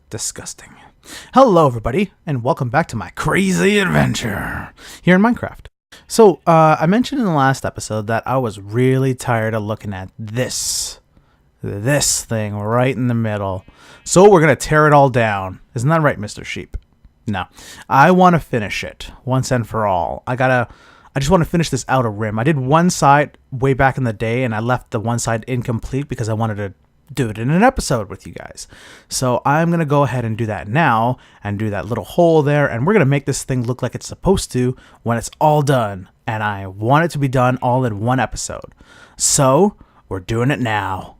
Disgusting. Hello, everybody, and welcome back to my crazy adventure here in Minecraft. So, I mentioned in the last episode that I was really tired of looking at this thing right in the middle. So we're gonna tear it all down. Isn't that right, Mr. Sheep? No, I want to finish it once and for all. I just want to finish this outer rim. I did one side way back in the day, and I left the one side incomplete because I wanted to do it in an episode with you guys. So I'm going to go ahead and do that now and do that little hole there, and we're going to make this thing look like it's supposed to when it's all done. And I want it to be done all in one episode. So we're doing it now.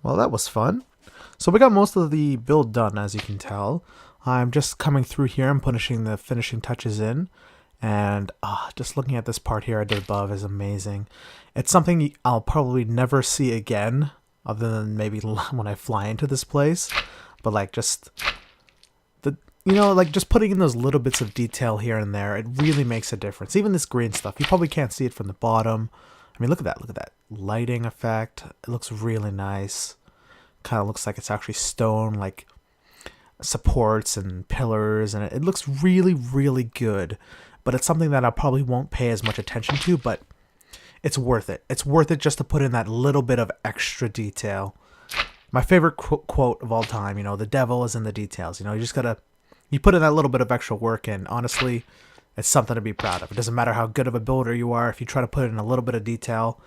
Well, that was fun. So we got most of the build done, as you can tell. I'm just coming through here and putting the finishing touches in. And just looking at this part here I did above is amazing. It's something I'll probably never see again, other than maybe when I fly into this place. But like just just putting in those little bits of detail here and there, it really makes a difference. Even this green stuff, you probably can't see it from the bottom. I mean, look at that lighting effect. It looks really nice. Kind of looks like it's actually stone, like supports and pillars, and it looks really, really good. But it's something that I probably won't pay as much attention to, but it's worth it. It's worth it just to put in that little bit of extra detail. My favorite quote of all time, the devil is in the details. You put in that little bit of extra work, and honestly, it's something to be proud of. It doesn't matter how good of a builder you are. If you try to put in a little bit of detail,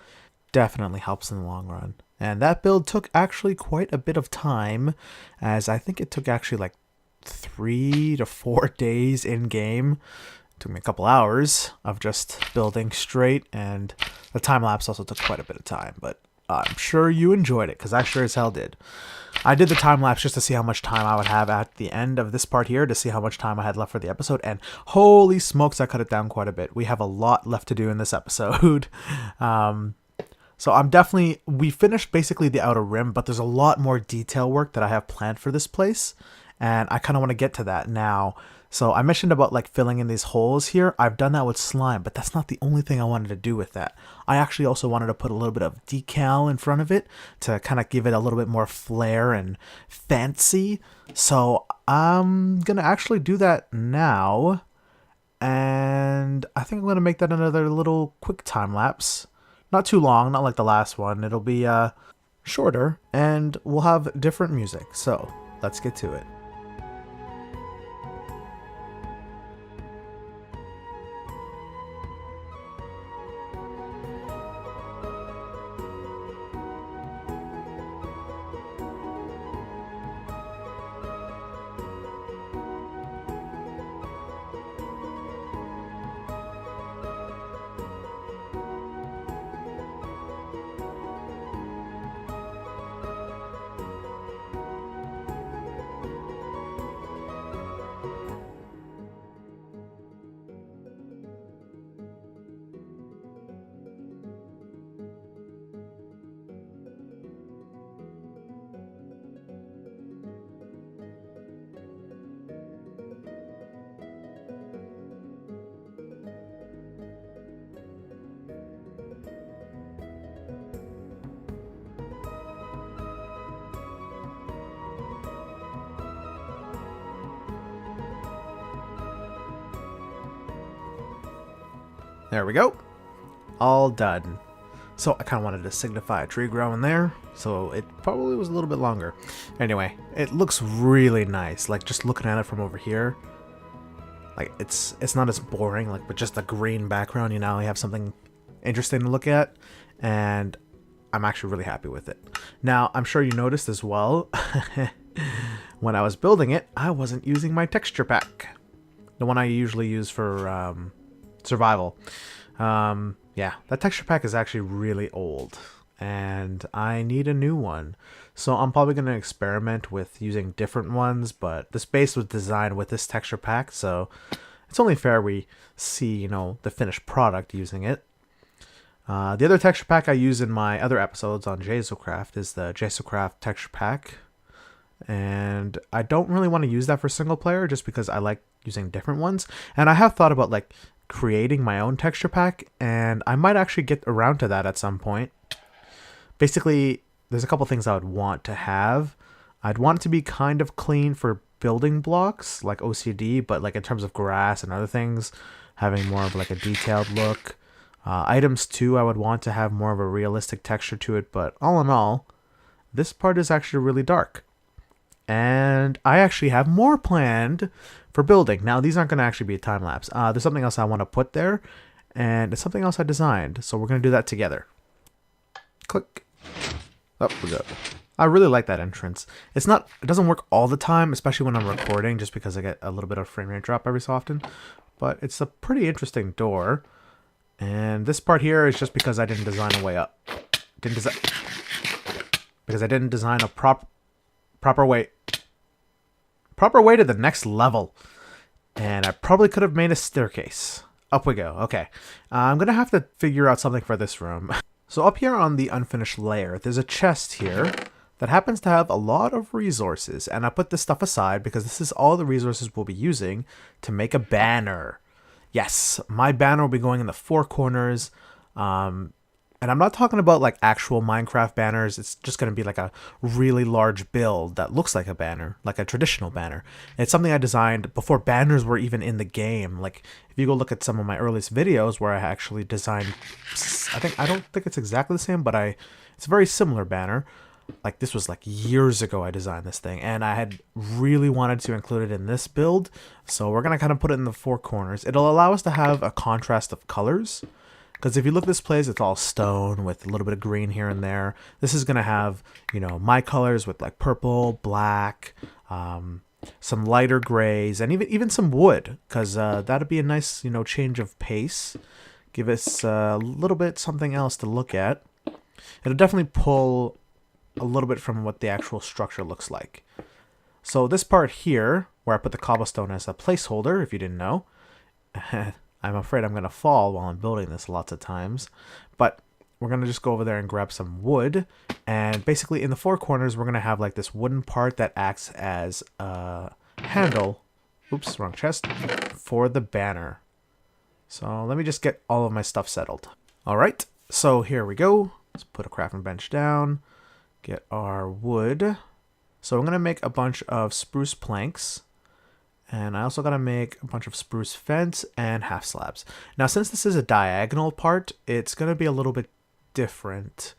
definitely helps in the long run. And that build took actually quite a bit of time, as I think it took actually like 3 to 4 days in game. It took me a couple hours of just building straight, and the time lapse also took quite a bit of time. But I'm sure you enjoyed it, because I sure as hell did. I did the time lapse just to see how much time I would have at the end of this part here, to see how much time I had left for the episode, and holy smokes, I cut it down quite a bit. We have a lot left to do in this episode. So we finished basically the outer rim, but there's a lot more detail work that I have planned for this place, and I kind of want to get to that now. So I mentioned about like filling in these holes here. I've done that with slime, but that's not the only thing I wanted to do with that. I actually also wanted to put a little bit of decal in front of it to kind of give it a little bit more flair and fancy. So I'm going to actually do that now. And I think I'm going to make that another little quick time lapse. Not too long, not like the last one. It'll be shorter, and we'll have different music. So let's get to it. There we go. All done. So I kind of wanted to signify a tree growing there, so it probably was a little bit longer. Anyway, it looks really nice. Like just looking at it from over here, like it's not as boring. Like with just a green background, you now have something interesting to look at, and I'm actually really happy with it. Now I'm sure you noticed as well, when I was building it, I wasn't using my texture pack, the one I usually use for survival. Yeah, that texture pack is actually really old, and I need a new one. So I'm probably going to experiment with using different ones, but this base was designed with this texture pack, so it's only fair we see, you know, the finished product using it. The other texture pack I use in my other episodes on ZCA is the ZCA texture pack, and I don't really want to use that for single player just because I like using different ones. And I have thought about like creating my own texture pack, and I might actually get around to that at some point. Basically, there's a couple things I would want to have. I'd want it to be kind of clean for building blocks, like OCD, but like in terms of grass and other things, having more of like a detailed look. Items too, I would want to have more of a realistic texture to it, but all in all, this part is actually really dark. And I actually have more planned for building. Now, these aren't going to actually be a time lapse. There's something else I want to put there, and it's something else I designed. So we're going to do that together. Click. Oh, we go. I really like that entrance. It doesn't work all the time, especially when I'm recording, just because I get a little bit of frame rate drop every so often. But it's a pretty interesting door. And this part here is just because I didn't design a way up. Because I didn't design a proper way to the next level. And I probably could have made a staircase. Up we go. Okay. I'm going to have to figure out something for this room. So up here on the unfinished layer, there's a chest here that happens to have a lot of resources. And I put this stuff aside because this is all the resources we'll be using to make a banner. Yes, my banner will be going in the four corners. And I'm not talking about like actual Minecraft banners. It's just going to be like a really large build that looks like a banner, like a traditional banner. And it's something I designed before banners were even in the game. Like if you go look at some of my earliest videos where I actually designed, I don't think it's exactly the same, but it's a very similar banner. Like this was like years ago I designed this thing, and I had really wanted to include it in this build. So we're going to kind of put it in the four corners. It'll allow us to have a contrast of colors. Because if you look at this place, it's all stone with a little bit of green here and there. This is going to have, you know, my colors with like purple, black, some lighter grays, and even some wood. Because that'd be a nice, you know, change of pace. Give us a little bit something else to look at. It'll definitely pull a little bit from what the actual structure looks like. So this part here, where I put the cobblestone as a placeholder, if you didn't know, I'm afraid I'm going to fall while I'm building this lots of times, but we're going to just go over there and grab some wood, and basically in the four corners we're going to have like this wooden part that acts as a handle, oops, wrong chest, for the banner. So let me just get all of my stuff settled. Alright, so here we go. Let's put a crafting bench down, get our wood. So I'm going to make a bunch of spruce planks, and I also got to make a bunch of spruce fence and half slabs. Now since this is a diagonal part, it's going to be a little bit different.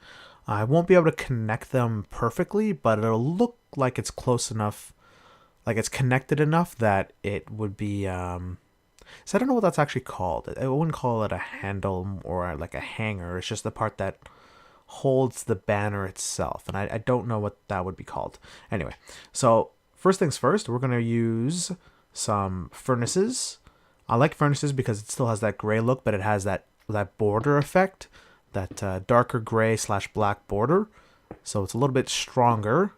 I won't be able to connect them perfectly, but it'll look like it's close enough, like it's connected enough that it would be, so I don't know what that's actually called. I wouldn't call it a handle or like a hanger. It's just the part that holds the banner itself, and I don't know what that would be called. Anyway, so first things first, we're going to use some furnaces. I like furnaces because it still has that gray look, but it has that border effect, that darker gray / black border. So it's a little bit stronger,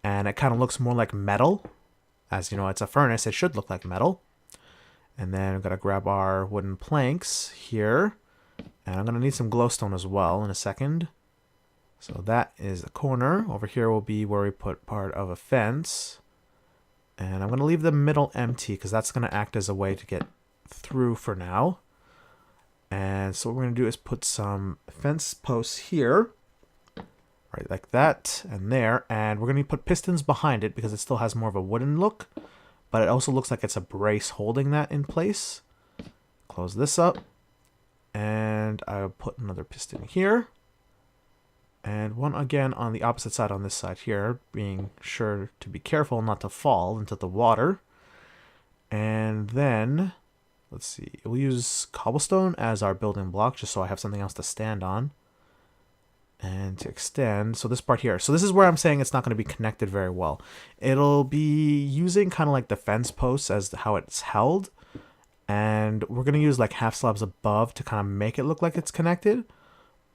and it kind of looks more like metal. As you know, it's a furnace, it should look like metal. And then I'm going to grab our wooden planks here. And I'm going to need some glowstone as well in a second. So that is the corner. Over here will be where we put part of a fence. And I'm going to leave the middle empty because that's going to act as a way to get through for now. And so what we're going to do is put some fence posts here. Right like that and there. And we're going to put pistons behind it because it still has more of a wooden look. But it also looks like it's a brace holding that in place. Close this up. And I'll put another piston here. And one again on the opposite side on this side here, being sure to be careful not to fall into the water. And then, let's see, we'll use cobblestone as our building block just so I have something else to stand on. And to extend, so this part here. So this is where I'm saying it's not going to be connected very well. It'll be using kind of like the fence posts as how it's held. And we're going to use like half slabs above to kind of make it look like it's connected.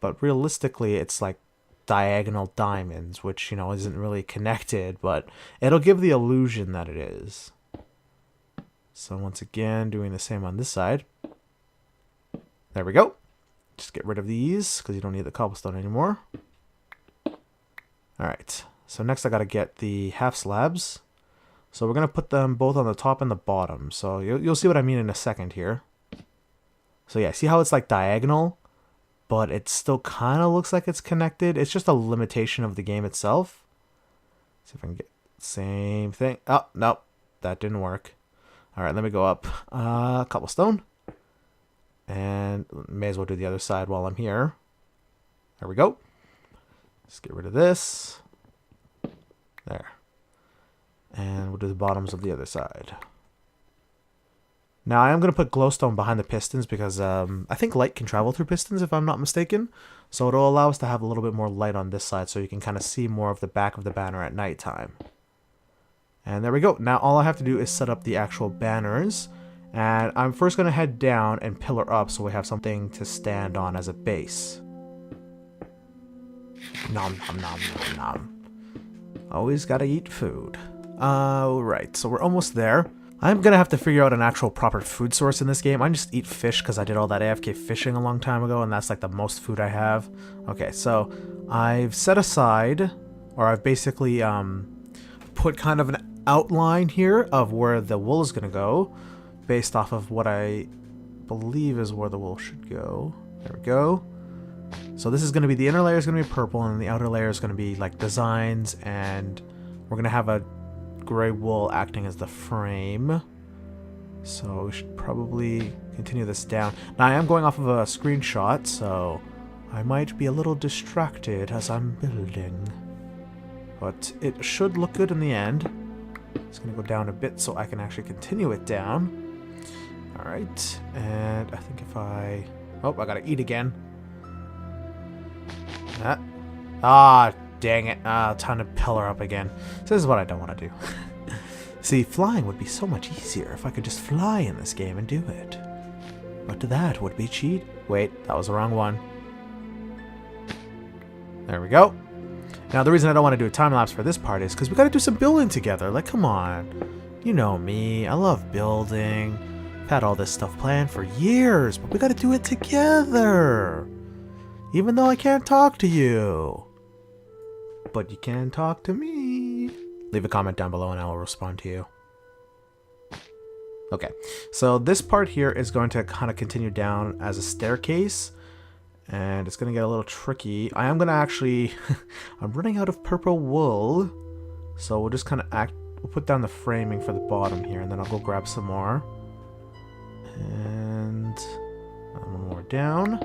But realistically, it's like diagonal diamonds, which, you know, isn't really connected. But it'll give the illusion that it is. So once again, doing the same on this side. There we go. Just get rid of these because you don't need the cobblestone anymore. Alright, so next I got to get the half slabs. So we're going to put them both on the top and the bottom. So you'll see what I mean in a second here. So yeah, see how it's like diagonal, but it still kind of looks like it's connected. It's just a limitation of the game itself. See if I can get the same thing. Oh, nope, that didn't work. Alright, let me go up cobblestone. And may as well do the other side while I'm here. There we go. Let's get rid of this. There. And we'll do the bottoms of the other side. Now I am going to put glowstone behind the pistons because I think light can travel through pistons if I'm not mistaken. So it'll allow us to have a little bit more light on this side so you can kind of see more of the back of the banner at nighttime. And there we go. Now all I have to do is set up the actual banners. And I'm first going to head down and pillar up so we have something to stand on as a base. Nom nom nom nom nom. Always gotta eat food. Right, so we're almost there. I'm gonna have to figure out an actual proper food source in this game. I just eat fish because I did all that AFK fishing a long time ago, and that's like the most food I have. Okay, so I've set aside, or I've basically put kind of an outline here of where the wool is gonna go, based off of what I believe is where the wool should go. There we go. So this is going to be, the inner layer is going to be purple, and the outer layer is going to be like designs, and we're going to have a gray wool acting as the frame. So we should probably continue this down. Now I am going off of a screenshot, so I might be a little distracted as I'm building. But it should look good in the end. It's going to go down a bit so I can actually continue it down. Alright, and I think if I... Oh, I gotta eat again. Dang it. Time to pillar up again. So this is what I don't want to do. See, flying would be so much easier if I could just fly in this game and do it. But that would be cheat. Wait, that was the wrong one. There we go. Now, the reason I don't want to do a time-lapse for this part is because we got to do some building together. Like, come on. You know me. I love building. I've had all this stuff planned for years, but we got to do it together. Even though I can't talk to you. But you can talk to me. Leave a comment down below and I will respond to you. Okay, so this part here is going to kind of continue down as a staircase. And it's going to get a little tricky. I am going to actually... I'm running out of purple wool. So we'll just kind of we'll put down the framing for the bottom here. And then I'll go grab some more. And... one more down.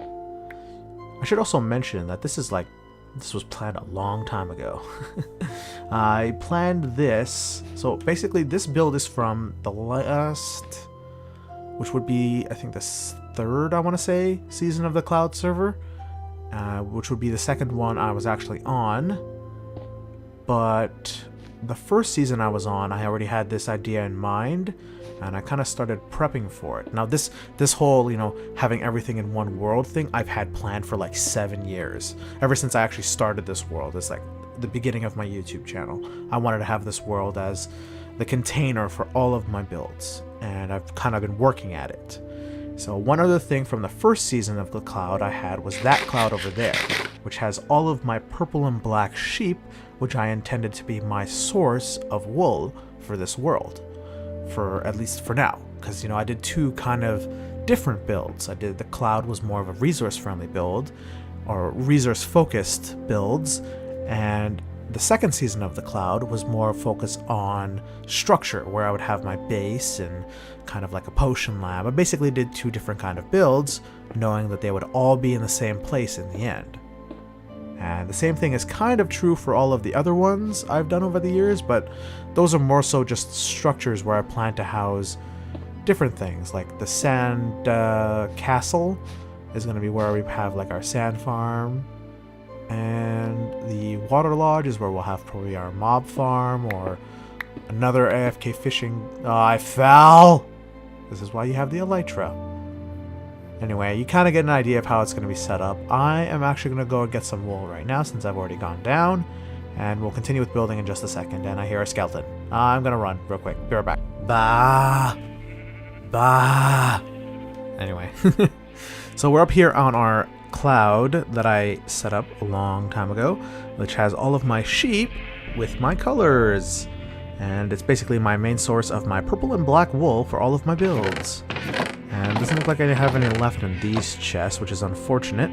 I should also mention that this is like... This was planned a long time ago. I planned this. So basically this build is from the last... Which would be, I think, the third, I want to say, season of the Cloud server. Which would be the second one I was actually on. But the first season I was on, I already had this idea in mind. And I kind of started prepping for it. Now this whole, you know, having everything in one world thing, I've had planned for like 7 years. Ever since I actually started this world. It's like the beginning of my YouTube channel. I wanted to have this world as the container for all of my builds. And I've kind of been working at it. So one other thing from the first season of the Cloud I had was that cloud over there, which has all of my purple and black sheep, which I intended to be my source of wool for this world. For at least for now, because, you know, I did two kind of different builds. I did the Cloud was more of a resource friendly build, or resource focused builds, and the second season of the Cloud was more focused on structure, where I would have my base and kind of like a potion lab. I basically did two different kind of builds, knowing that they would all be in the same place in the end. And the same thing is kind of true for all of the other ones I've done over the years, but those are more so just structures where I plan to house different things. Like the sand castle is going to be where we have like our sand farm. And the water lodge is where we'll have probably our mob farm or another AFK fishing. Oh, I fell! This is why you have the elytra. Anyway, you kind of get an idea of how it's going to be set up. I am actually going to go and get some wool right now since I've already gone down. And we'll continue with building in just a second. And I hear a skeleton. I'm going to run real quick. Be right back. Bah! Bah! Anyway. So we're up here on our Cloud that I set up a long time ago, which has all of my sheep with my colors. And it's basically my main source of my purple and black wool for all of my builds. And it doesn't look like I have any left in these chests, which is unfortunate.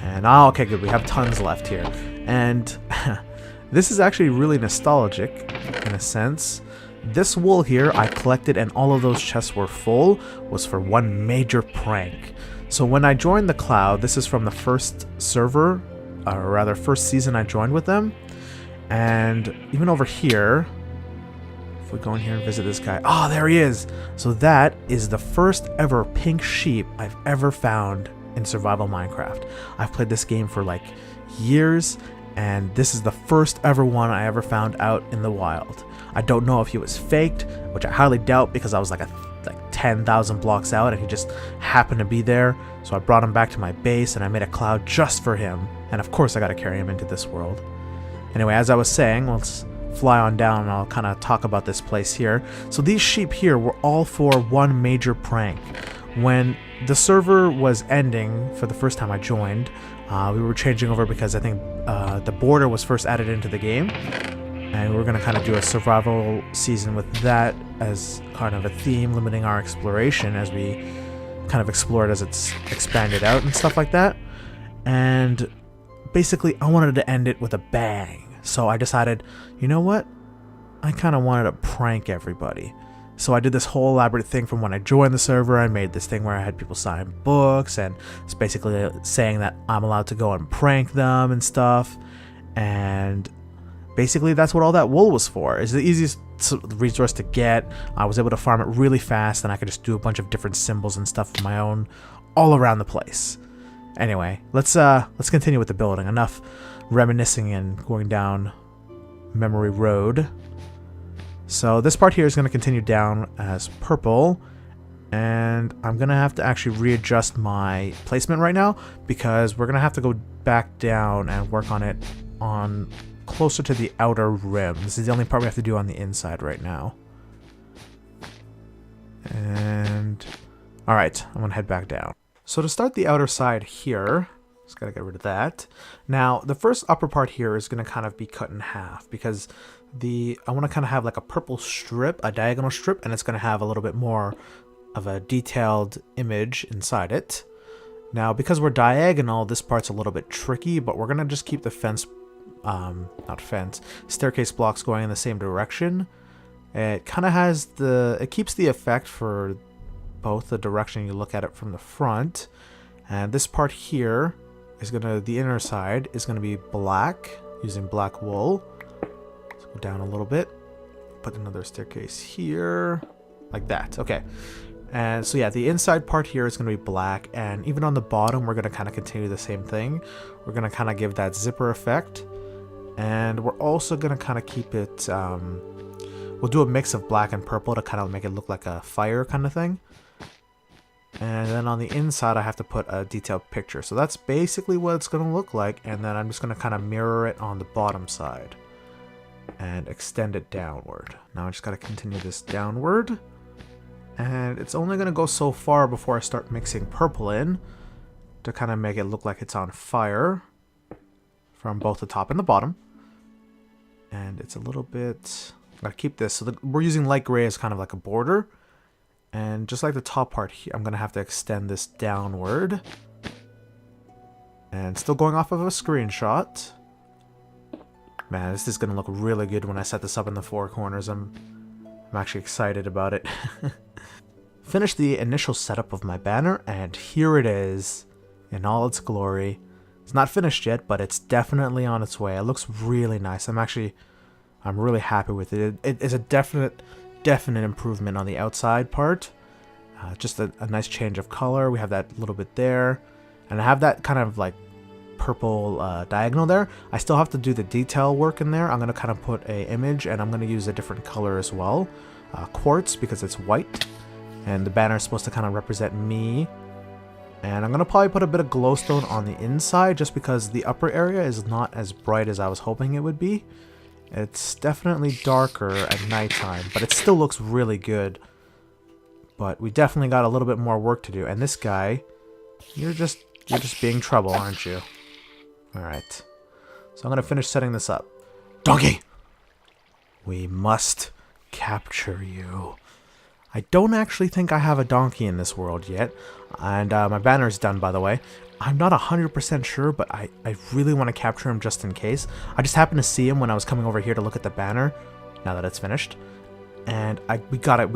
And oh, okay, good. We have tons left here. And this is actually really nostalgic in a sense. This wool here I collected and all of those chests were full was for one major prank. So when I joined the Cloud, this is from the first server, or rather first season I joined with them. And even over here, if we go in here and visit this guy, oh, there he is. So that is the first ever pink sheep I've ever found in survival Minecraft. I've played this game for like years, and this is the first ever one I ever found out in the wild. I don't know if he was faked, which I highly doubt because I was like 10,000 blocks out and he just happened to be there. So I brought him back to my base and I made a Cloud just for him. And of course I got to carry him into this world. Anyway, as I was saying, let's fly on down and I'll kind of talk about this place here. So these sheep here were all for one major prank. When the server was ending for the first time I joined, we were changing over because I think the border was first added into the game. And we're going to kind of do a survival season with that as kind of a theme, limiting our exploration as we kind of explore it as it's expanded out and stuff like that. And basically, I wanted to end it with a bang. So I decided, you know what? I kind of wanted to prank everybody. So I did this whole elaborate thing from when I joined the server. I made this thing where I had people sign books, and it's basically saying that I'm allowed to go and prank them and stuff. And basically, that's what all that wool was for. It's the easiest resource to get. I was able to farm it really fast, and I could just do a bunch of different symbols and stuff of my own all around the place. Anyway, let's continue with the building. Enough reminiscing and going down memory road. So this part here is going to continue down as purple, And I'm going to have to actually readjust my placement right now because we're going to have to go back down and work on it on closer to the outer rim. This is the only part we have to do on the inside right now. And alright, I'm going to head back down. So to start the outer side here, just got to get rid of that. Now, the first upper part here is going to kind of be cut in half because I want to kind of have like a purple strip, a diagonal strip, and it's going to have a little bit more of a detailed image inside it. Now, because we're diagonal, this part's a little bit tricky, but we're going to just keep the staircase blocks going in the same direction. It kind of has it keeps the effect for both the direction you look at it from the front. And this part here is the inner side is going to be black, using black wool. Let's go down a little bit. Put another staircase here, like that. Okay. And so yeah, the inside part here is going to be black, and even on the bottom, we're going to kind of continue the same thing. We're going to kind of give that zipper effect, and we're also going to kind of keep it, we'll do a mix of black and purple to kind of make it look like a fire kind of thing. And then on the inside, I have to put a detailed picture. So that's basically what it's going to look like, and then I'm just going to kind of mirror it on the bottom side and extend it downward. Now I just got to continue this downward. And it's only going to go so far before I start mixing purple in to kind of make it look like it's on fire from both the top and the bottom. And it's a little bit... I'm going to keep this. So we're using light gray as kind of like a border. And just like the top part here, I'm going to have to extend this downward. And still going off of a screenshot. Man, this is going to look really good when I set this up in the four corners. I'm actually excited about it. Finished the initial setup of my banner, and here it is in all its glory. It's not finished yet, but it's definitely on its way. It looks really nice. I'm really happy with it. It is a definite improvement on the outside part. Just a nice change of color. We have that little bit there, and I have that kind of like purple diagonal there. I still have to do the detail work in there. I'm going to kind of put a image, and I'm going to use a different color as well. Quartz, because it's white. And the banner is supposed to kind of represent me. And I'm going to probably put a bit of glowstone on the inside just because the upper area is not as bright as I was hoping it would be. It's definitely darker at nighttime, but it still looks really good. But we definitely got a little bit more work to do. And this guy, you're just being trouble, aren't you? Alright. So I'm going to finish setting this up. Donkey! We must capture you. I don't actually think I have a donkey in this world yet, and my banner is done, by the way. I'm not 100% sure, but I really want to capture him just in case. I just happened to see him when I was coming over here to look at the banner, now that it's finished, and we gotta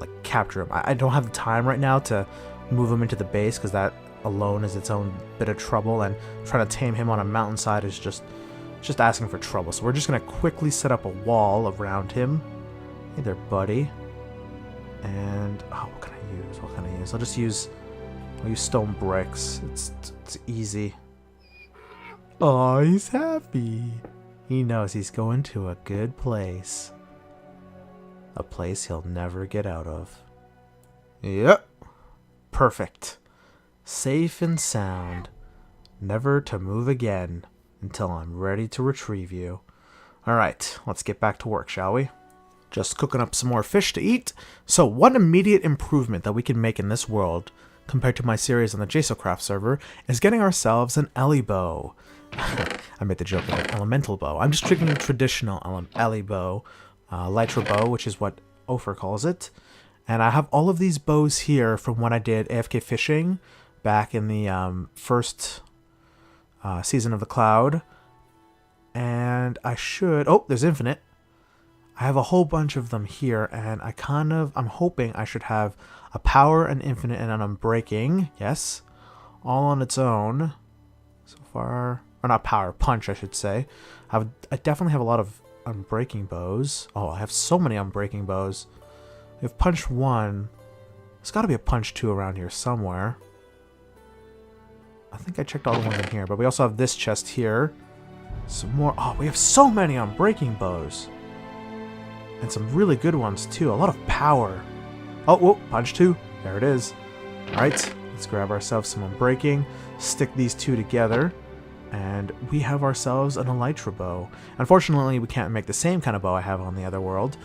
like capture him. I don't have the time right now to move him into the base, because that alone is its own bit of trouble, and trying to tame him on a mountainside is just asking for trouble. So we're just gonna quickly set up a wall around him. Hey there, buddy. And what can I use? I'll use stone bricks. It's easy. Oh, he's happy. He knows he's going to a good place. A place he'll never get out of. Yep. Perfect. Safe and sound. Never to move again until I'm ready to retrieve you. Alright, let's get back to work, shall we? Just cooking up some more fish to eat. So one immediate improvement that we can make in this world, compared to my series on the JSOCraft server, is getting ourselves an Ellie bow. I made the joke of an elemental bow. I'm just drinking a traditional Ellie bow, Lytra bow, which is what Ofer calls it. And I have all of these bows here from when I did AFK fishing back in the first season of the Cloud. And I should... Oh, there's infinite. I have a whole bunch of them here, and I'm hoping I should have a power, an infinite, and an unbreaking. Yes. All on its own. So far. Or not power, punch, I should say. I definitely have a lot of unbreaking bows. Oh, I have so many unbreaking bows. We have punch 1. There's got to be a punch 2 around here somewhere. I think I checked all the ones in here, but we also have this chest here. Some more. Oh, we have so many unbreaking bows. And some really good ones, too. A lot of power. Oh, whoa, punch 2. There it is. Alright, let's grab ourselves some unbreaking, stick these two together, and we have ourselves an elytra bow. Unfortunately, we can't make the same kind of bow I have on the other world,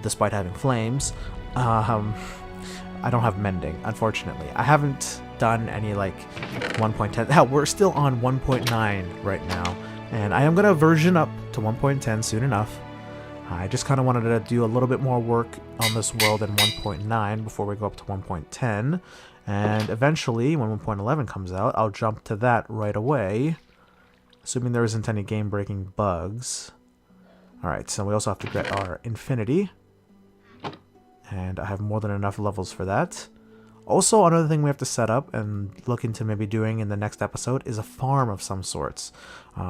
despite having flames. I don't have mending, unfortunately. I haven't done any, like, 1.10. Hell, we're still on 1.9 right now, and I am going to version up to 1.10 soon enough. I just kind of wanted to do a little bit more work on this world in 1.9 before we go up to 1.10, and eventually, when 1.11 comes out, I'll jump to that right away, assuming there isn't any game-breaking bugs. Alright, so we also have to get our infinity, and I have more than enough levels for that. Also, another thing we have to set up and look into maybe doing in the next episode is a farm of some sorts.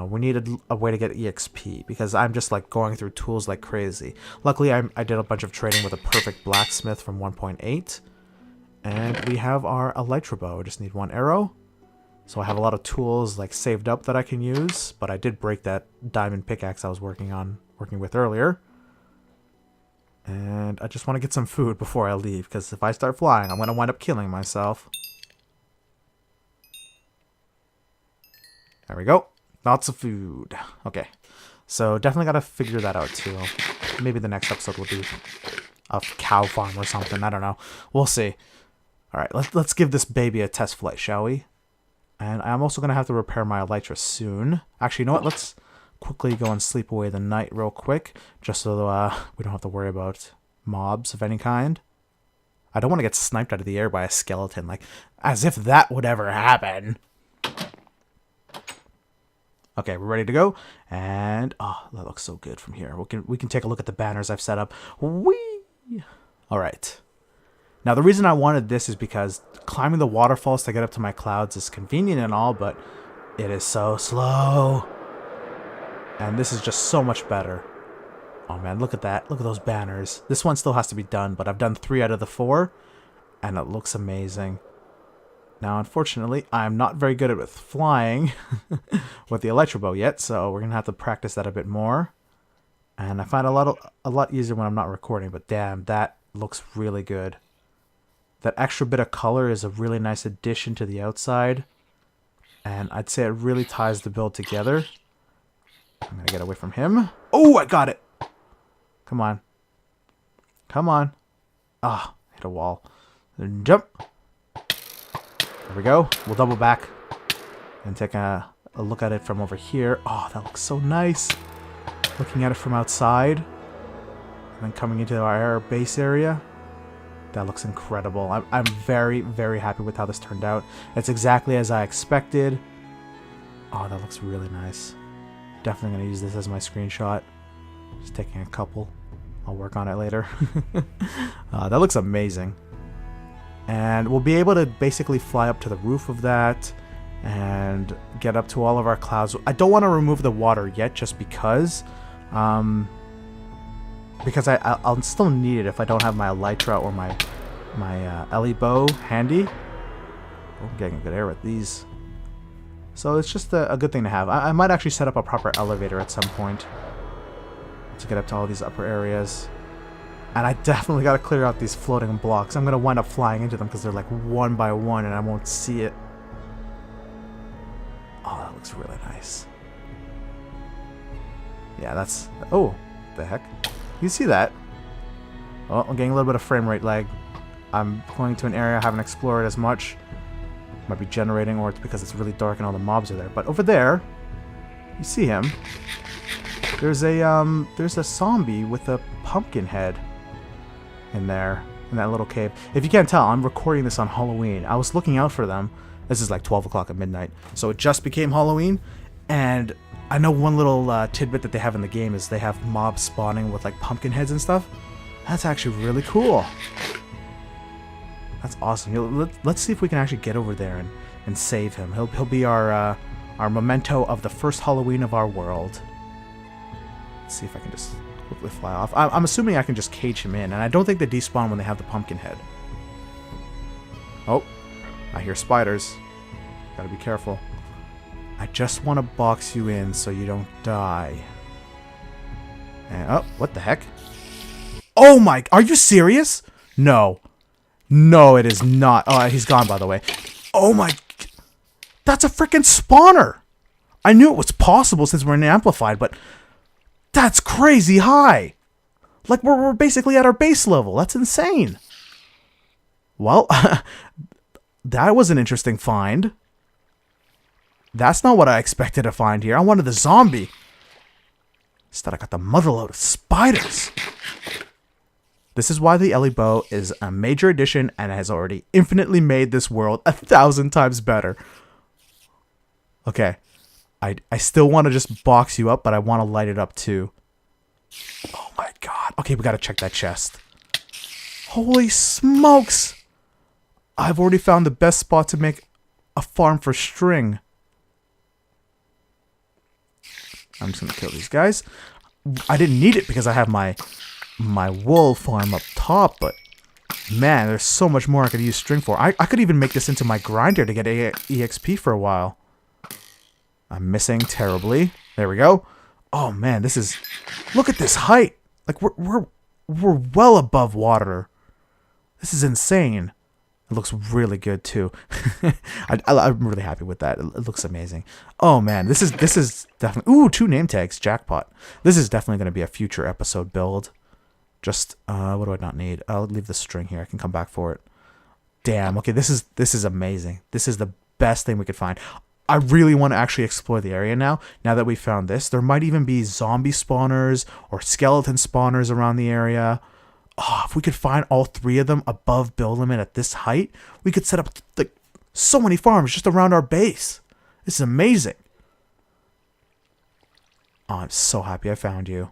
We need a way to get EXP, because I'm just like going through tools like crazy. Luckily, I did a bunch of trading with a perfect blacksmith from 1.8, and we have our elytra bow. I just need one arrow. So I have a lot of tools like saved up that I can use, but I did break that diamond pickaxe I was working with earlier. And I just want to get some food before I leave, because if I start flying, I'm going to wind up killing myself. There we go. Lots of food. Okay. So definitely got to figure that out too. Maybe the next episode will be a cow farm or something. I don't know. We'll see. Alright, let's give this baby a test flight, shall we? And I'm also going to have to repair my elytra soon. Actually, you know what? Let's quickly go and sleep away the night real quick, just so we don't have to worry about mobs of any kind. I don't want to get sniped out of the air by a skeleton, like, as if that would ever happen. Okay, we're ready to go, and oh, that looks so good from here. We can take a look at the banners I've set up. Whee! All right. Now, the reason I wanted this is because climbing the waterfalls to get up to my clouds is convenient and all, but it is so slow. And this is just so much better. Oh man, look at that. Look at those banners. This one still has to be done, but I've done 3 out of the 4, and it looks amazing. Now, unfortunately, I'm not very good at flying with the elytra bow yet, so we're going to have to practice that a bit more. And I find a lot easier when I'm not recording, but damn, that looks really good. That extra bit of color is a really nice addition to the outside, and I'd say it really ties the build together. I'm going to get away from him. Oh, I got it. Come on. Come on. Ah, hit a wall. Then jump. There we go. We'll double back and take a look at it from over here. Oh, that looks so nice. Looking at it from outside. And then coming into our base area. That looks incredible. I'm very, very happy with how this turned out. It's exactly as I expected. Oh, that looks really nice. Definitely going to use this as my screenshot. Just taking a couple. I'll work on it later. That looks amazing. And we'll be able to basically fly up to the roof of that and get up to all of our clouds. I don't want to remove the water yet just because I'll still need it if I don't have my elytra or my Ellie bow handy. Oh, I'm getting good air with these. So it's just a good thing to have. I might actually set up a proper elevator at some point to get up to all these upper areas. And I definitely got to clear out these floating blocks. I'm going to wind up flying into them because they're like one by one and I won't see it. Oh, that looks really nice. Yeah, that's... Oh, what the heck? You see that? Oh, I'm getting a little bit of frame rate lag. I'm going to an area I haven't explored as much. Might be generating, or it's because it's really dark and all the mobs are there. But over there, you see him. There's a zombie with a pumpkin head in there, in that little cave. If you can't tell, I'm recording this on Halloween. I was looking out for them. This is like 12 o'clock at midnight. So it just became Halloween, and I know one little tidbit that they have in the game is they have mobs spawning with like pumpkin heads and stuff. That's actually really cool. That's awesome. Let's see if we can actually get over there and save him. He'll be our memento of the first Halloween of our world. Let's see if I can just quickly fly off. I'm assuming I can just cage him in, and I don't think they despawn when they have the pumpkin head. Oh, I hear spiders. Gotta be careful. I just want to box you in so you don't die. And, oh, what the heck? Oh my, are you serious? No. No, it is not. Oh, he's gone, by the way. Oh my... That's a freaking spawner! I knew it was possible since we're in Amplified, but... That's crazy high! Like, we're basically at our base level. That's insane. Well, that was an interesting find. That's not what I expected to find here. I wanted the zombie. Instead, I got the motherload of spiders. This is why the Ellie Bow is a major addition and has already infinitely made this world 1,000 times better. Okay. I still want to just box you up, but I want to light it up too. Oh my god. Okay, we got to check that chest. Holy smokes. I've already found the best spot to make a farm for string. I'm just going to kill these guys. I didn't need it because I have my wool farm up top, but man, there's so much more I could use string for. I could even make this into my grinder to get EXP for a while. I'm missing terribly. There we go. Oh man, this is... Look at this height. Like we're well above water. This is insane. It looks really good too. I'm really happy with that. It looks amazing. Oh man, this is definitely... Ooh, 2 name tags. Jackpot. This is definitely going to be a future episode build. Just what do I not need? I'll leave the string here. I can come back for it. Damn. Okay, this is amazing. This is the best thing we could find. I really want to actually explore the area now. Now that we found this, there might even be zombie spawners or skeleton spawners around the area. Oh, if we could find all 3 of them above build limit at this height, we could set up like so many farms just around our base. This is amazing. Oh, I'm so happy I found you.